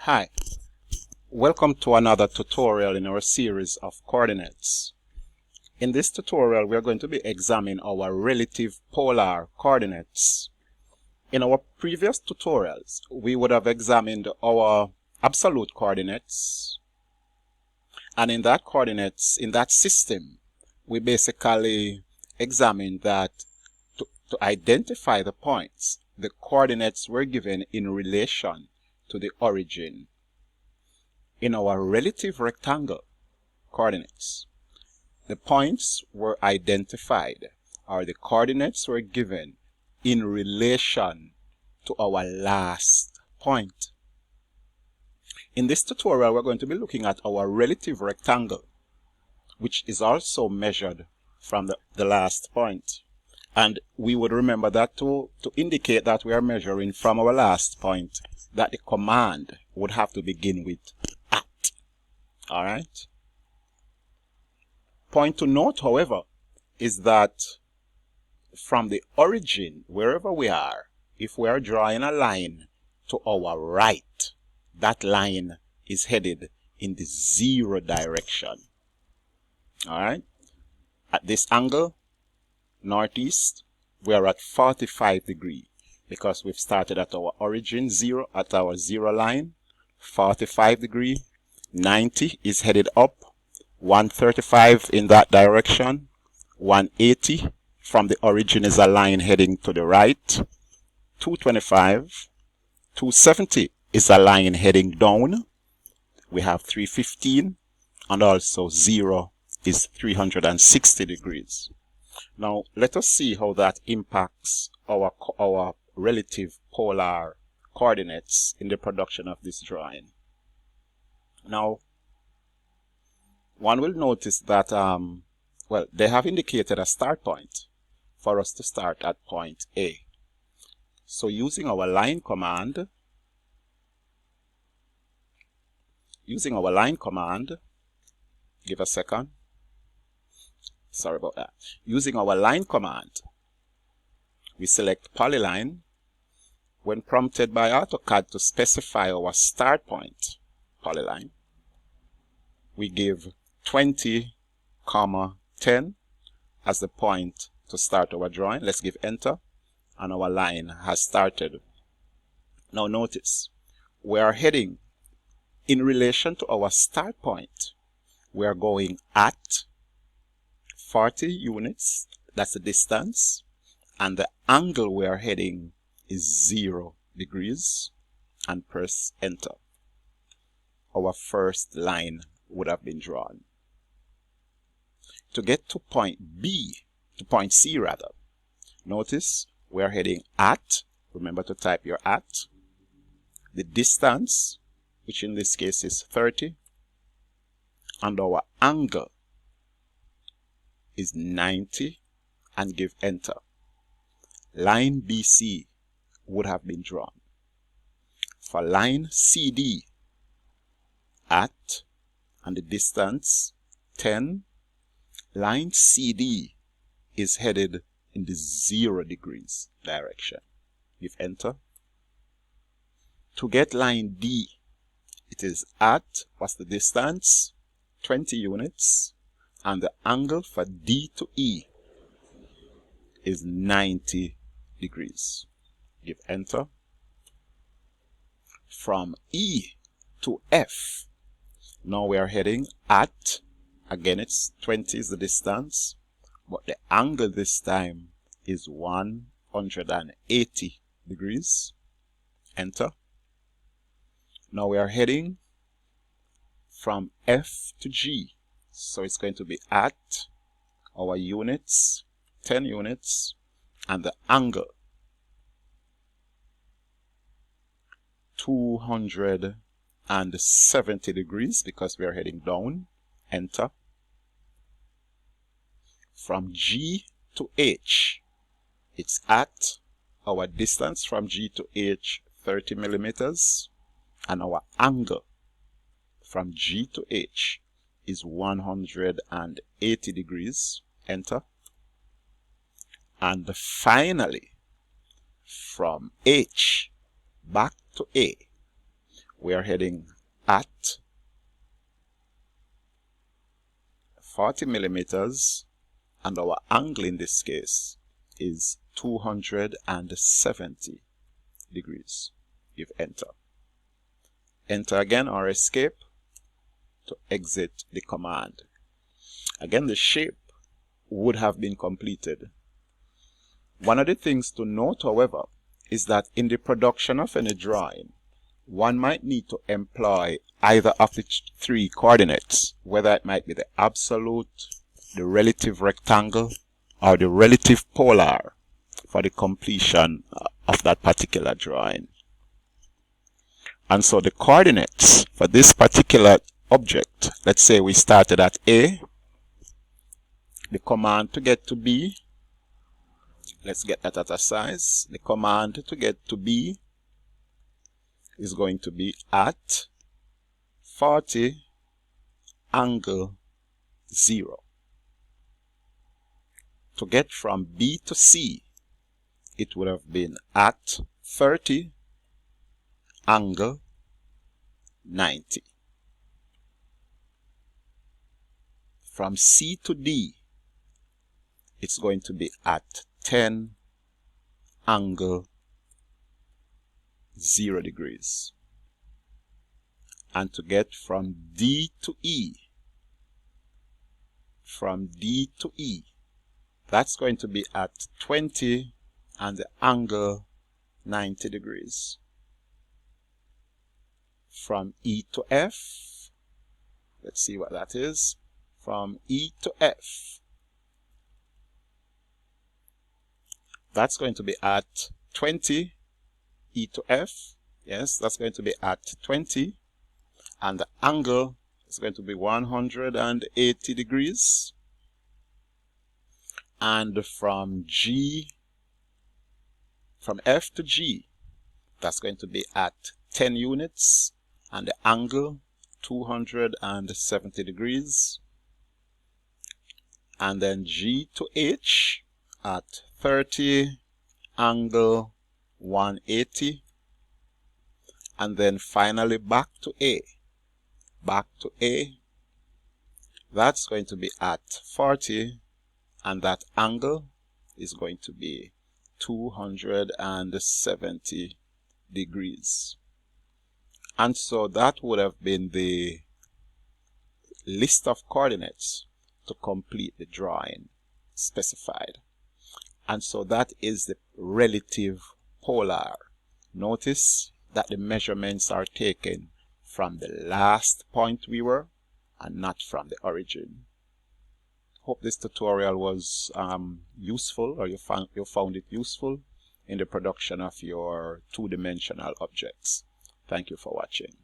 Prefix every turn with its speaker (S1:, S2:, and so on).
S1: Hi, welcome to another tutorial in our series of coordinates. In this tutorial, we are going to be examining our relative polar coordinates. In our previous tutorials, we would have examined our absolute coordinates, and in that system, we basically examined that to identify the points, the coordinates were given in relation to the origin. In our relative rectangle coordinates, the points were identified, or the coordinates were given in relation to our last point. In this tutorial, we're going to be looking at our relative rectangle, which is also measured from the last point. And we would remember that to indicate that we are measuring from our last point, that the command would have to begin with at. All right. Point to note, however, is that from the origin, wherever we are, if we are drawing a line to our right, that line is headed in the 0 direction. All right. At this angle, northeast, we are at 45 degrees because we've started at our origin 0, at our 0 line, 45 degrees, 90 is headed up, 135 in that direction, 180 from the origin is a line heading to the right, 225, 270 is a line heading down, we have 315, and also 0 is 360 degrees. Now let us see how that impacts our relative polar coordinates in the production of this drawing. Now, one will notice that they have indicated a start point for us to start at point A. So using our line command, give a second. Sorry about that. Using our line command, we select polyline. When prompted by AutoCAD to specify our start point, polyline, we give 20, 10 as the point to start our drawing. Let's give enter, and our line has started. Now notice, we are heading in relation to our start point. We are going at 40 units, that's the distance, and the angle we are heading is 0 degrees, and press enter. Our first line would have been drawn. To get to point B, to point C rather, notice we are heading at, remember to type your at, the distance, which in this case is 30, and our angle is 90, and give enter. Line BC would have been drawn. For line CD, at, and the distance 10, line CD is headed in the 0 degrees direction. Give enter. To get line D, it is at, what's the distance? 20 units, and the angle for D to E is 90 degrees. Give enter. From E to F, now we are heading at, again it's 20 is the distance, but the angle this time is 180 degrees. Enter. Now we are heading from F to G, so it's going to be at our units, 10 units, and the angle 270 degrees because we are heading down. Enter. From G to H, it's at our distance from G to H 30 millimeters, and our angle from G to H is 180 degrees. Enter. And finally, from H back to A, we are heading at 40 millimeters, and our angle in this case is 270 degrees. Give enter. Enter again or escape to exit the command. Again, the shape would have been completed. One of the things to note, however, is that in the production of any drawing, one might need to employ either of the three coordinates, whether it might be the absolute, the relative rectangle, or the relative polar for the completion of that particular drawing. And so the coordinates for this particular object, let's say we started at A, the command to get to B, let's get that at a size, the command to get to B is going to be at 40 angle 0. To get from B to C, it would have been at 30 angle 90. From C to D, it's going to be at 10 angle 0 degrees. And to get from D to E, that's going to be at 20 and the angle 90 degrees. From E to F, let's see what that is. From E to F, that's going to be at 20. E to F, yes, that's going to be at 20, and the angle is going to be 180 degrees. And from F to G, that's going to be at 10 units, and the angle 270 degrees. And then G to H at 30 angle 180, and then finally back to A, that's going to be at 40, and that angle is going to be 270 degrees. And so that would have been the list of coordinates to complete the drawing specified. And so that is the relative polar. Notice that the measurements are taken from the last point we were and not from the origin. Hope this tutorial was useful, or you found it useful in the production of your two-dimensional objects. Thank you for watching.